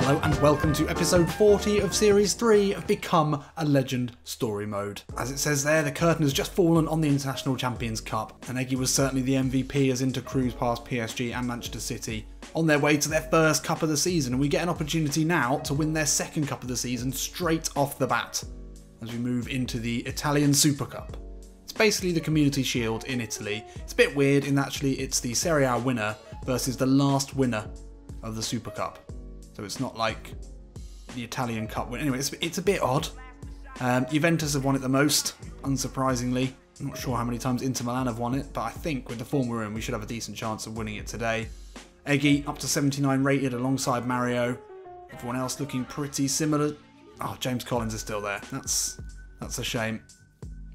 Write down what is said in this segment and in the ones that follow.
Hello and welcome to episode 40 of series 3 of Become a Legend story mode. As it says there, the curtain has just fallen on the International Champions Cup, and Egys was certainly the MVP as Inter cruised past PSG and Manchester City on their way to their first cup of the season, and we get an opportunity now to win their second cup of the season straight off the bat as we move into the Italian Super Cup. It's basically the Community Shield in Italy. It's a bit weird in that actually it's the Serie A winner versus the last winner of the Super Cup. So it's not like the Italian Cup win. Anyway, it's a bit odd. Juventus have won it the most, unsurprisingly. I'm not sure how many times Inter Milan have won it, but I think with the form we're in, we should have a decent chance of winning it today. Egys up to 79 rated alongside Mario. Everyone else looking pretty similar. Oh, James Collins is still there. That's a shame.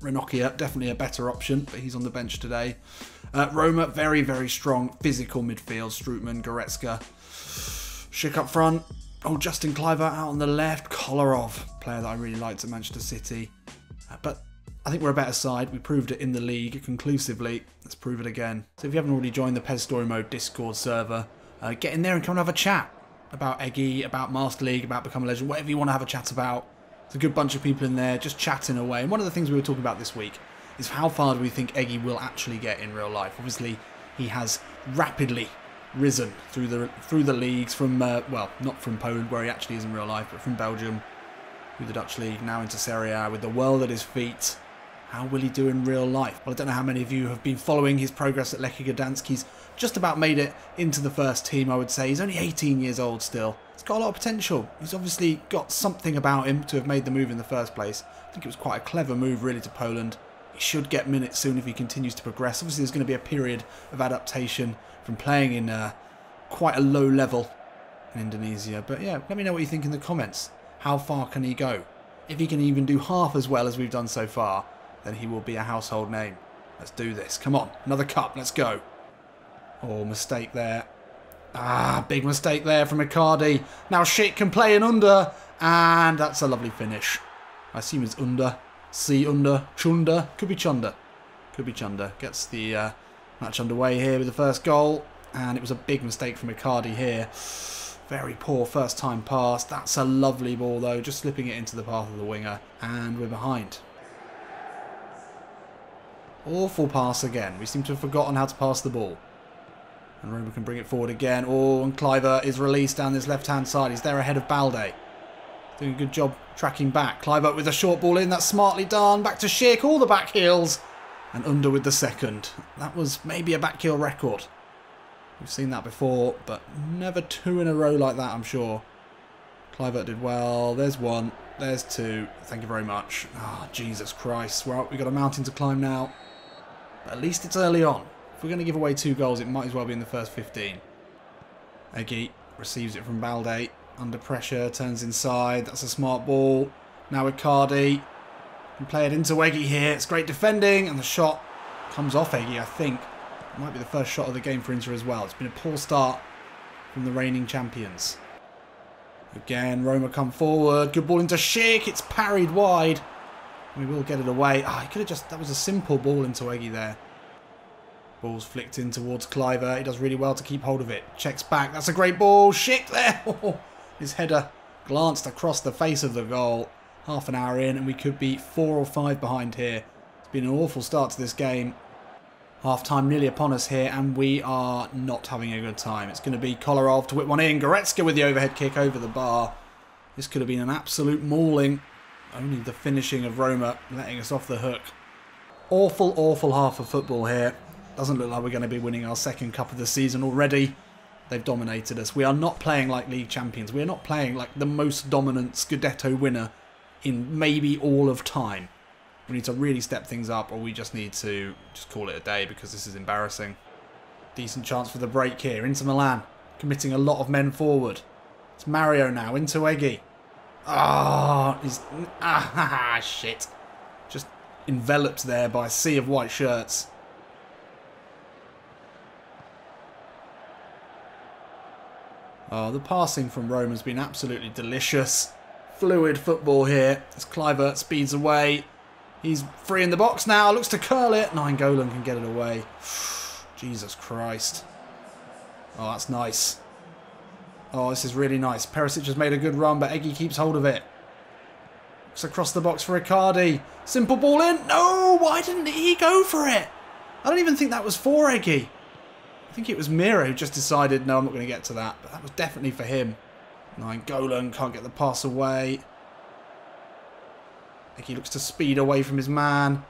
Ranocchia, definitely a better option, but he's on the bench today. Roma, very, very strong physical midfield. Strootman, Goretzka. Schick up front. Oh, Justin Kluivert out on the left. Kolarov, player that I really liked at Manchester City. But I think we're a better side. We proved it in the league conclusively. Let's prove it again. So if you haven't already joined the PES Story Mode Discord server, get in there and come and have a chat about Egys, about Master League, about Become a Legend, whatever you want to have a chat about. It's a good bunch of people in there just chatting away. And one of the things we were talking about this week is how far do we think Egys will actually get in real life. Obviously, he has rapidly risen through the leagues from, well, not from Poland where he actually is in real life, but from Belgium, through the Dutch League, now into Serie A with the world at his feet. How will he do in real life? Well, I don't know how many of you have been following his progress at Lechia Gdansk. He's just about made it into the first team, I would say. He's only 18 years old still. He's got a lot of potential. He's obviously got something about him to have made the move in the first place. I think it was quite a clever move, really, to Poland. He should get minutes soon if he continues to progress. Obviously, there's going to be a period of adaptation from playing in quite a low level in Indonesia. But yeah, let me know what you think in the comments. How far can he go? If he can even do half as well as we've done so far, then he will be a household name. Let's do this. Come on, another cup. Let's go. Oh, mistake there. Ah, big mistake there from Icardi. Now Schick can play in under, and that's a lovely finish. I assume it's under. C under. Chunda. Could be Chunda. Could be Chunda. Gets the match underway here with the first goal. And it was a big mistake from Icardi here. Very poor first time pass. That's a lovely ball though. Just slipping it into the path of the winger. And we're behind. Awful pass again. We seem to have forgotten how to pass the ball. And Roma can bring it forward again. Oh, and Kluivert is released down this left-hand side. He's there ahead of Balde. Doing a good job tracking back. Kluivert with a short ball in. That's smartly done. Back to Schick. All the back heels. And under with the second. That was maybe a back heel record. We've seen that before, but never two in a row like that, I'm sure. Kluivert did well. There's one. There's two. Thank you very much. Ah, oh, Jesus Christ. Well, we've got a mountain to climb now. But at least it's early on. If we're going to give away 2 goals, it might as well be in the first 15. Egys receives it from Balde. Under pressure, turns inside. That's a smart ball. Now Icardi can play it into Egys here. It's great defending, and the shot comes off Egys, I think. It might be the first shot of the game for Inter as well. It's been a poor start from the reigning champions. Again, Roma come forward. Good ball into Schick. It's parried wide. We will get it away. Ah, he could have just... That was a simple ball into Egys there. Ball's flicked in towards Kluivert. He does really well to keep hold of it. Checks back. That's a great ball. Schick there. His header glanced across the face of the goal. Half an hour in and we could be 4 or 5 behind here. It's been an awful start to this game. Half time nearly upon us here and we are not having a good time. It's going to be Kolarov to whip one in. Goretzka with the overhead kick over the bar. This could have been an absolute mauling. Only the finishing of Roma letting us off the hook. Awful, awful half of football here. Doesn't look like we're going to be winning our second cup of the season already. They've dominated us. We are not playing like league champions. We are not playing like the most dominant Scudetto winner in maybe all of time. We need to really step things up, or we just need to just call it a day because this is embarrassing. Decent chance for the break here. Inter Milan committing a lot of men forward. It's Mario now into Egys. Shit. Just enveloped there by a sea of white shirts. Oh, the passing from Rome has been absolutely delicious. Fluid football here as Kluivert speeds away. He's free in the box now. Looks to curl it. Nainggolan can get it away. Jesus Christ. Oh, that's nice. Oh, this is really nice. Perisic has made a good run, but Eggy keeps hold of it. It's across the box for Icardi. Simple ball in. No, why didn't he go for it? I don't even think that was for Eggy. I think it was Mira who just decided, no, I'm not going to get to that. But that was definitely for him. Nainggolan can't get the pass away. Eggy looks to speed away from his man.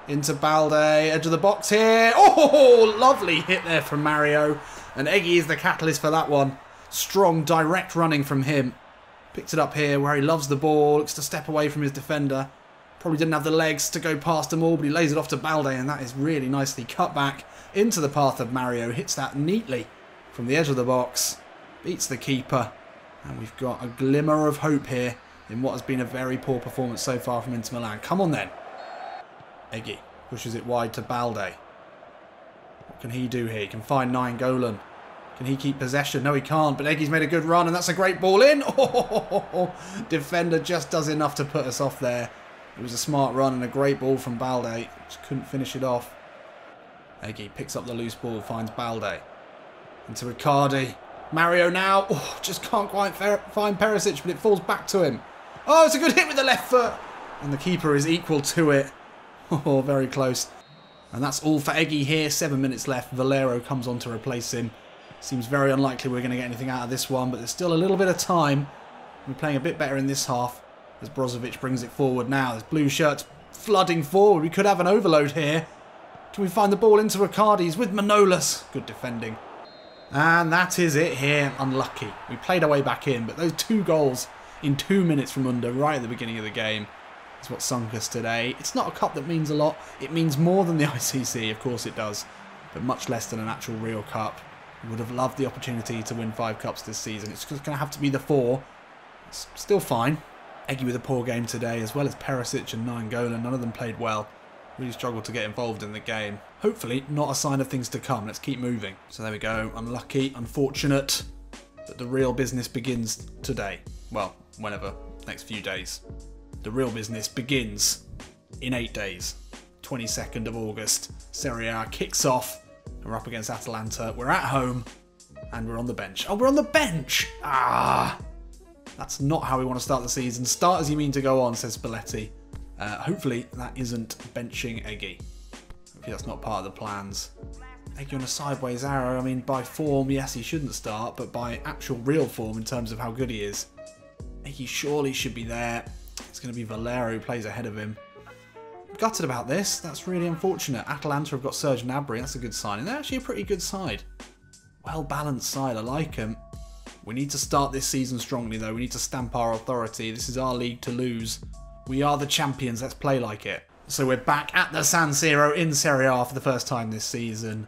Into Balde. Edge of the box here. Oh, lovely hit there from Mario. And Eggy is the catalyst for that one. Strong, direct running from him. Picked it up here where he loves the ball. Looks to step away from his defender. Probably didn't have the legs to go past them all, but he lays it off to Balde, and that is really nicely cut back into the path of Mario. Hits that neatly from the edge of the box. Beats the keeper. And we've got a glimmer of hope here in what has been a very poor performance so far from Inter Milan. Come on then. Eggy pushes it wide to Balde. What can he do here? He can find Nainggolan. Can he keep possession? No, he can't. But Eggy's made a good run, and that's a great ball in. Oh, defender just does enough to put us off there. It was a smart run and a great ball from Balde. Just couldn't finish it off. Eggy picks up the loose ball, finds Balde. Into Icardi. Mario now. Oh, just can't quite find Perisic, but it falls back to him. Oh, it's a good hit with the left foot. And the keeper is equal to it. Oh, very close. And that's all for Eggy here. 7 minutes left. Valero comes on to replace him. Seems very unlikely we're going to get anything out of this one, but there's still a little bit of time. We're playing a bit better in this half as Brozovic brings it forward now. There's blue shirts flooding forward. We could have an overload here. Can we find the ball into Icardi's with Manolas? Good defending. And that is it here. Unlucky. We played our way back in, but those 2 goals in 2 minutes from under right at the beginning of the game is what sunk us today. It's not a cup that means a lot. It means more than the ICC, of course it does, but much less than an actual real cup. We would have loved the opportunity to win 5 cups this season. It's just going to have to be the 4. It's still fine. Eggy with a poor game today, as well as Perisic and Nainggolan. None of them played well. Really struggled to get involved in the game. Hopefully, not a sign of things to come. Let's keep moving. So there we go. Unlucky, unfortunate. But the real business begins today. Well, whenever. Next few days. The real business begins in 8 days. 22nd of August. Serie A kicks off. We're up against Atalanta. We're at home. And we're on the bench. Oh, we're on the bench! Ah! That's not how we want to start the season. Start as you mean to go on, says Spalletti. Hopefully that isn't benching Eggy. Hopefully that's not part of the plans. Eggy on a sideways arrow. I mean, by form, yes, he shouldn't start. But by actual real form, in terms of how good he is, Eggy surely should be there. It's going to be Valero who plays ahead of him. Gutted about this. That's really unfortunate. Atalanta have got Serge Gnabry. That's a good sign. And they're actually a pretty good side. Well-balanced side. I like them. We need to start this season strongly, though. We need to stamp our authority. This is our league to lose. We are the champions. Let's play like it. So we're back at the San Siro in Serie A for the first time this season.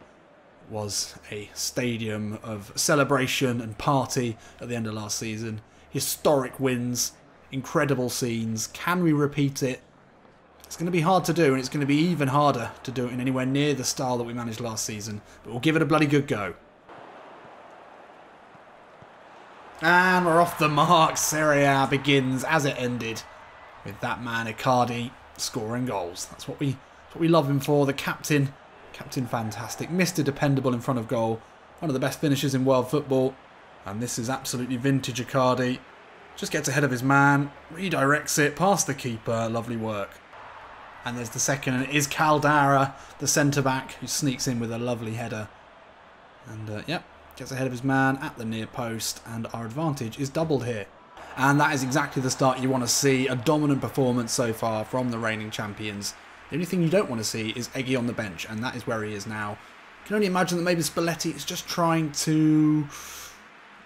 It was a stadium of celebration and party at the end of last season. Historic wins. Incredible scenes. Can we repeat it? It's going to be hard to do, and it's going to be even harder to do it in anywhere near the style that we managed last season. But we'll give it a bloody good go. And we're off the mark. Serie A begins as it ended, with that man Icardi scoring goals. That's what we love him for. The captain fantastic. Mr. Dependable in front of goal. One of the best finishers in world football. And this is absolutely vintage Icardi. Just gets ahead of his man, redirects it past the keeper. Lovely work. And there's the second, and it is Caldara, the centre-back, who sneaks in with a lovely header. And, yep, gets ahead of his man at the near post, and our advantage is doubled here. And that is exactly the start you want to see. A dominant performance so far from the reigning champions. The only thing you don't want to see is Eggy on the bench, and that is where he is now. I can only imagine that maybe Spalletti is just trying to,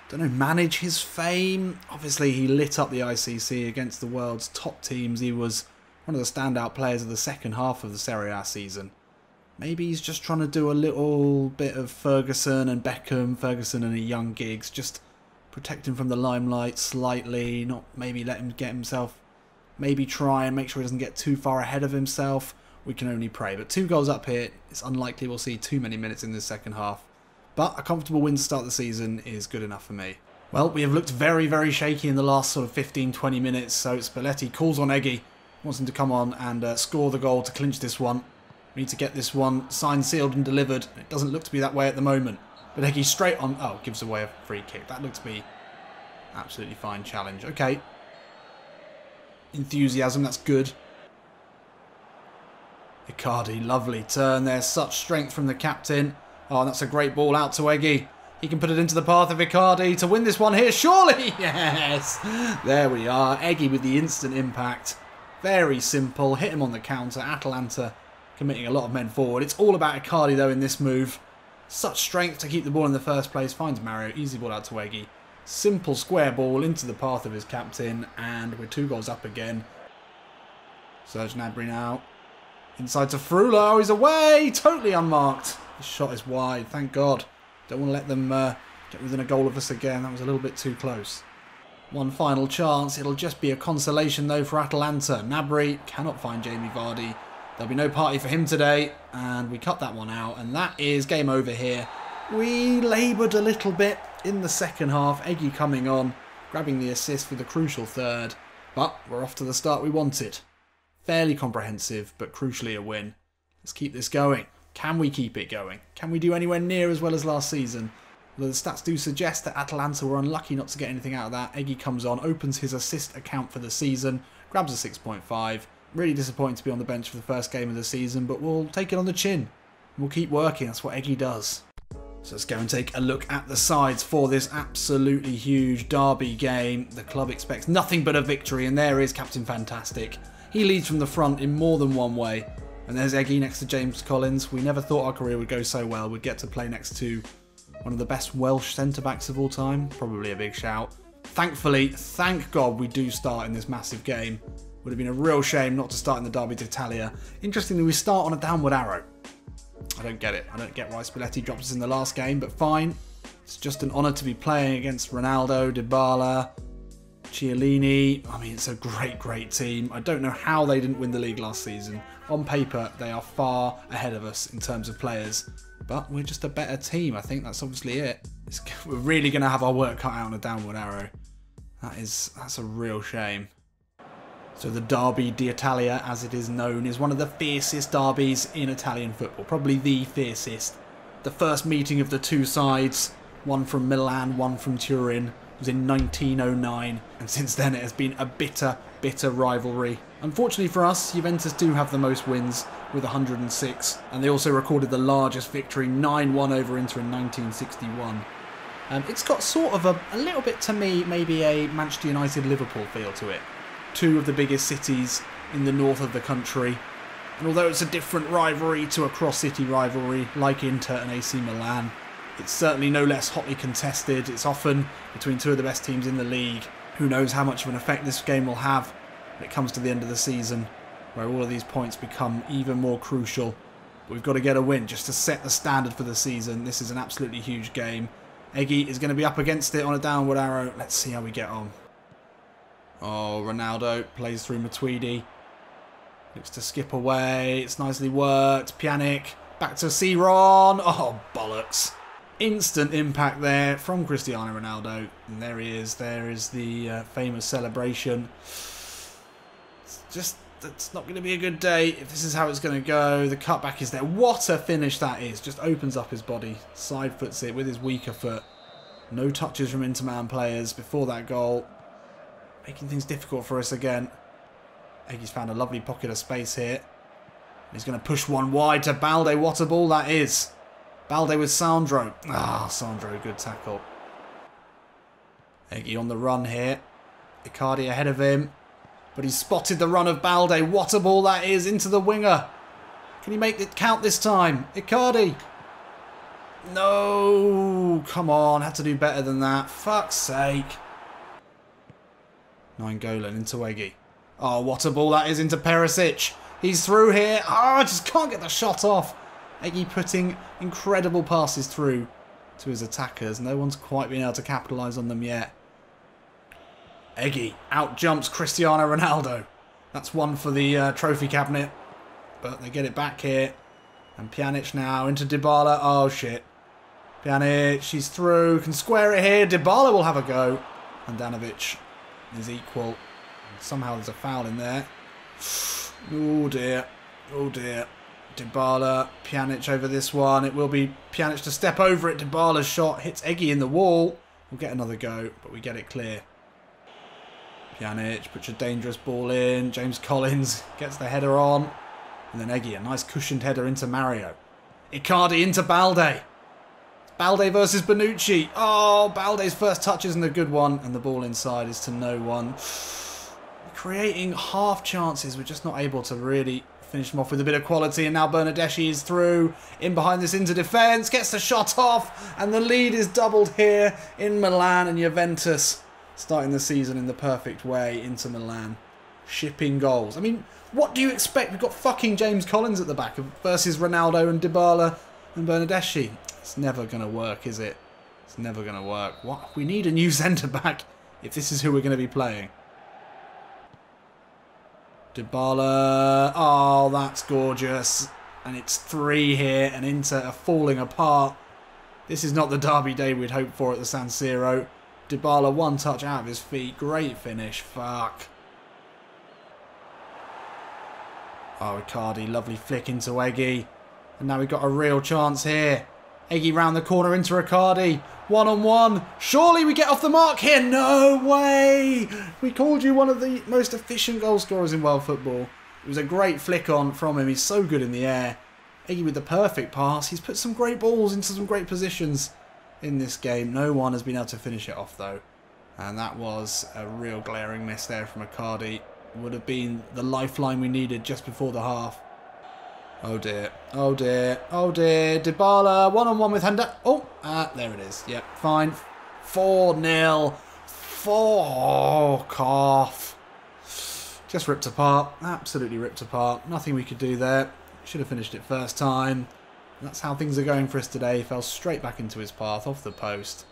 don't know, manage his fame. Obviously, he lit up the ICC against the world's top teams. He was one of the standout players of the second half of the Serie A season. Maybe he's just trying to do a little bit of Ferguson and Beckham, Ferguson and a young Giggs, just protect him from the limelight slightly, not maybe let him get himself, maybe try and make sure he doesn't get too far ahead of himself. We can only pray. But 2 goals up here, it's unlikely we'll see too many minutes in this second half. But a comfortable win to start the season is good enough for me. Well, we have looked very, very shaky in the last sort of 15-20 minutes, so Spalletti calls on Eggy, wants him to come on and score the goal to clinch this one. We need to get this one signed, sealed and delivered. It doesn't look to be that way at the moment. But Eggy straight on... Oh, gives away a free kick. That looked to be Absolutely fine challenge. Okay. Enthusiasm, that's good. Icardi, lovely turn there. Such strength from the captain. Oh, that's a great ball out to Eggy. He can put it into the path of Icardi to win this one here. Surely! Yes! There we are. Eggy with the instant impact. Very simple. Hit him on the counter. Atalanta committing a lot of men forward. It's all about Icardi, though, in this move. Such strength to keep the ball in the first place. Finds Mario. Easy ball out to Eggy. Simple square ball into the path of his captain. And we're 2 goals up again. Serge Gnabry now. Inside to Frula. Oh, he's away! Totally unmarked. His shot is wide. Thank God. Don't want to let them get within a goal of us again. That was a little bit too close. One final chance. It'll just be a consolation, though, for Atalanta. Gnabry cannot find Jamie Vardy. There'll be no party for him today. And we cut that one out. And that is game over here. We laboured a little bit in the second half. Eggy coming on, grabbing the assist for the crucial third. But we're off to the start we wanted. Fairly comprehensive, but crucially a win. Let's keep this going. Can we keep it going? Can we do anywhere near as well as last season? Although the stats do suggest that Atalanta were unlucky not to get anything out of that. Eggy comes on, opens his assist account for the season, grabs a 6.5. Really disappointing to be on the bench for the first game of the season, but we'll take it on the chin. We'll keep working, that's what Eggy does. So let's go and take a look at the sides for this absolutely huge derby game. The club expects nothing but a victory, and there is Captain Fantastic. He leads from the front in more than one way. And there's Eggy next to James Collins. We never thought our career would go so well. We'd get to play next to one of the best Welsh centre-backs of all time. Probably a big shout. Thankfully, thank God we do start in this massive game. Would have been a real shame not to start in the Derby d'Italia. Interestingly, we start on a downward arrow. I don't get it. I don't get why Spalletti dropped us in the last game, but fine. It's just an honour to be playing against Ronaldo, Dybala, Chiellini. I mean, it's a great, great team. I don't know how they didn't win the league last season. On paper, they are far ahead of us in terms of players. But we're just a better team. I think that's obviously it. We're really going to have our work cut out on a downward arrow. That's a real shame. So the Derby d'Italia, as it is known, is one of the fiercest derbies in Italian football. Probably the fiercest. The first meeting of the two sides, one from Milan, one from Turin, was in 1909. And since then it has been a bitter, bitter rivalry. Unfortunately for us, Juventus do have the most wins with 106. And they also recorded the largest victory, 9-1 over Inter in 1961. It's got sort of a little bit, to me, maybe a Manchester United-Liverpool feel to it. Two of the biggest cities in the north of the country. And although it's a different rivalry to a cross-city rivalry like Inter and AC Milan, it's certainly no less hotly contested. It's often between two of the best teams in the league. Who knows how much of an effect this game will have when it comes to the end of the season, where all of these points become even more crucial. But we've got to get a win just to set the standard for the season. This is an absolutely huge game. Eggy is going to be up against it on a downward arrow. Let's see how we get on. Oh, Ronaldo plays through Matuidi. Looks to skip away. It's nicely worked. Pjanic. Back to Ciron. Oh, bollocks. Instant impact there from Cristiano Ronaldo. And there he is. There is the famous celebration. It's not going to be a good day if this is how it's going to go. The cutback is there. What a finish that is. Just opens up his body. Side foots it with his weaker foot. No touches from Interman players before that goal. Making things difficult for us again. Eggy's found a lovely pocket of space here. He's going to push one wide to Balde. What a ball that is. Balde with Sandro. Ah, Sandro, good tackle. Eggy on the run here. Icardi ahead of him. But he's spotted the run of Balde. What a ball that is into the winger. Can he make it count this time? Icardi. No. Come on. Had to do better than that. Fuck's sake. Nainggolan into Eggy. Oh, what a ball that is into Perisic. He's through here. Oh, just can't get the shot off. Eggy putting incredible passes through to his attackers. No one's quite been able to capitalise on them yet. Eggy out-jumps Cristiano Ronaldo. That's one for the trophy cabinet. But they get it back here. And Pjanic now into Dybala. Oh, shit. Pjanic, he's through. Can square it here. Dybala will have a go. And Handanovic is equal. Somehow there's a foul in there. Oh, dear. Oh, dear. Dybala, Pjanic over this one. It will be Pjanic to step over it. Dybala's shot hits Eggy in the wall. We'll get another go, but we get it clear. Pjanic puts a dangerous ball in. James Collins gets the header on. And then Eggy, a nice cushioned header into Mario. Icardi into Balde. Balde versus Bonucci. Oh, Balde's first touch isn't a good one. And the ball inside is to no one. Creating half chances. We're just not able to really finish them off with a bit of quality. And now Bernardeschi is through. In behind this into defence. Gets the shot off. And the lead is doubled here in Milan. And Juventus starting the season in the perfect way into Milan. Shipping goals. I mean, what do you expect? We've got fucking James Collins at the back versus Ronaldo and Dybala and Bernardeschi. It's never going to work, is it? It's never going to work. What? We need a new centre-back if this is who we're going to be playing. Dybala. Oh, that's gorgeous. And it's 3 here and Inter are falling apart. This is not the derby day we'd hoped for at the San Siro. Dybala, one touch out of his feet. Great finish. Fuck. Oh, Icardi, lovely flick into Eggy. And now we've got a real chance here. Eggy round the corner into Icardi. 1-on-1. Surely we get off the mark here. No way. We called you one of the most efficient goal scorers in world football. It was a great flick on from him. He's so good in the air. Eggy with the perfect pass. He's put some great balls into some great positions in this game. No one has been able to finish it off though. And that was a real glaring miss there from Icardi. Would have been the lifeline we needed just before the half. Oh dear. Oh dear. Oh dear. Dybala. 1-on-1 with Handa. Oh, there it is. Yep, fine. 4-0. 4. Cough. Just ripped apart. Absolutely ripped apart. Nothing we could do there. Should have finished it first time. That's how things are going for us today. Fell straight back into his path, off the post.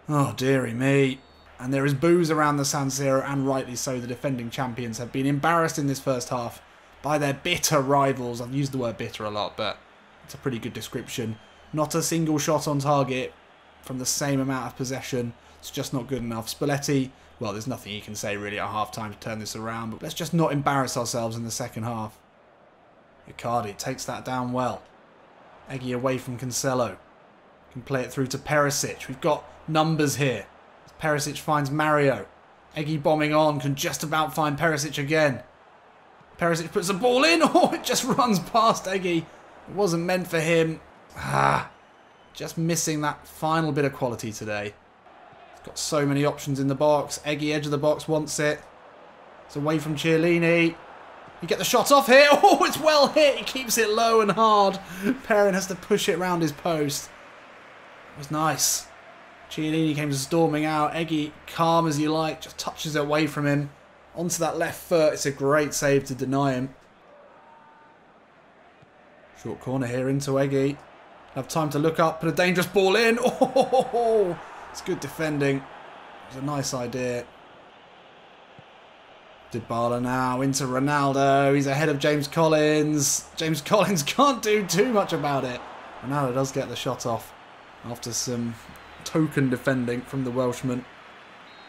Oh, dearie me. And there is boos around the San Siro, and rightly so. The defending champions have been embarrassed in this first half by their bitter rivals. I've used the word bitter a lot, but it's a pretty good description. Not a single shot on target from the same amount of possession. It's just not good enough. Spalletti, well, there's nothing you can say really at half-time to turn this around, but let's just not embarrass ourselves in the second half. Icardi takes that down well. Eggy away from Cancelo. Can play it through to Perisic. We've got numbers here. Perisic finds Mario. Eggy bombing on. Can just about find Perisic again. Perisic puts the ball in. Oh, it just runs past Eggy. It wasn't meant for him. Just missing that final bit of quality today. He's got so many options in the box. Eggy, edge of the box, wants it. It's away from Chiellini. You get the shot off here. Oh, it's well hit. He keeps it low and hard. Perrin has to push it round his post. It was nice. Chiellini came storming out. Eggy, calm as you like, just touches it away from him. Onto that left foot. It's a great save to deny him. Short corner here into Eggy. Have time to look up, put a dangerous ball in. Oh, it's good defending. It was a nice idea. Dybala now into Ronaldo. He's ahead of James Collins. James Collins can't do too much about it. Ronaldo does get the shot off after some token defending from the Welshman.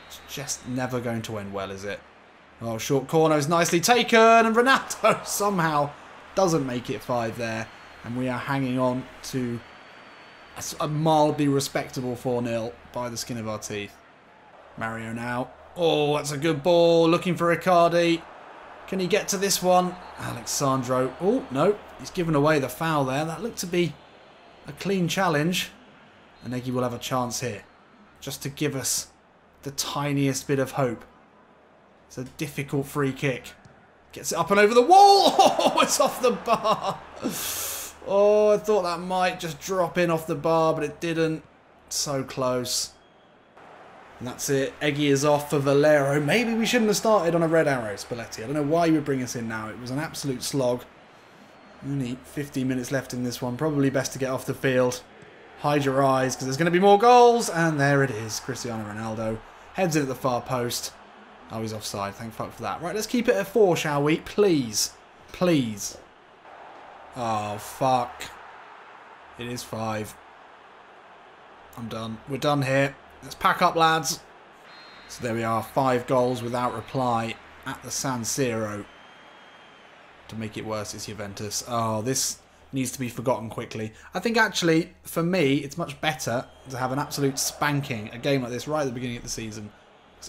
It's just never going to end well, is it? Oh, short corner is nicely taken, and Ronaldo somehow doesn't make it 5 there. And we are hanging on to a mildly respectable 4-0 by the skin of our teeth. Mario now. Oh, that's a good ball. Looking for Icardi. Can he get to this one? Alexandro. Oh, no. He's given away the foul there. That looked to be a clean challenge. And Eggy will have a chance here. Just to give us the tiniest bit of hope. It's a difficult free kick. Gets it up and over the wall. Oh, it's off the bar. Oh, I thought that might just drop in off the bar, but it didn't. So close. And that's it. Eggy is off for Valero. Maybe we shouldn't have started on a red arrow, Spalletti. I don't know why you would bring us in now. It was an absolute slog. Only 15 minutes left in this one. Probably best to get off the field. Hide your eyes, because there's going to be more goals. And there it is. Cristiano Ronaldo heads in at the far post. Oh, he's offside. Thank fuck for that. Right, let's keep it at 4, shall we? Please. Please. Oh, fuck. It is 5. I'm done. We're done here. Let's pack up, lads. So there we are. 5 goals without reply at the San Siro. To make it worse, it's Juventus. Oh, this needs to be forgotten quickly. I think actually, for me, it's much better to have an absolute spanking, a game like this right at the beginning of the season.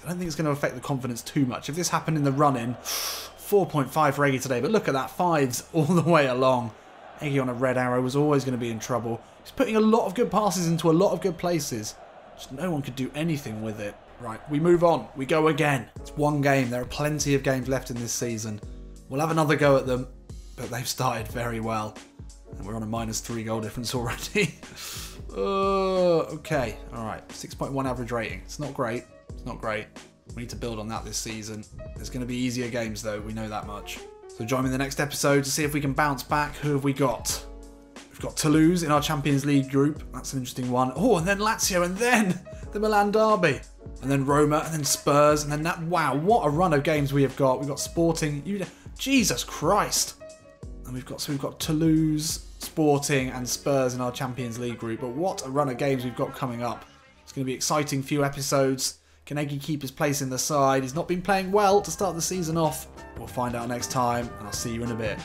I don't think it's going to affect the confidence too much. If this happened in the run-in, 4.5 for Eggy today, but look at that, 5s all the way along. Eggy on a red arrow was always going to be in trouble. He's putting a lot of good passes into a lot of good places. Just no one could do anything with it. Right, we move on. We go again. It's one game. There are plenty of games left in this season. We'll have another go at them, but they've started very well. And we're on a -3 goal difference already. Okay, alright. 6.1 average rating. It's not great. It's not great. We need to build on that this season. There's going to be easier games though, we know that much. So join me in the next episode to see if we can bounce back. Who have we got? We've got Toulouse in our Champions League group. That's an interesting one. Oh, and then Lazio, and then the Milan derby. And then Roma, and then Spurs, and then that. Wow, what a run of games we have got. We've got Sporting. Jesus Christ. And we've got Toulouse, Sporting, and Spurs in our Champions League group. But what a run of games we've got coming up. It's going to be exciting few episodes. Can Eggy keep his place in the side? He's not been playing well to start the season off. We'll find out next time, and I'll see you in a bit.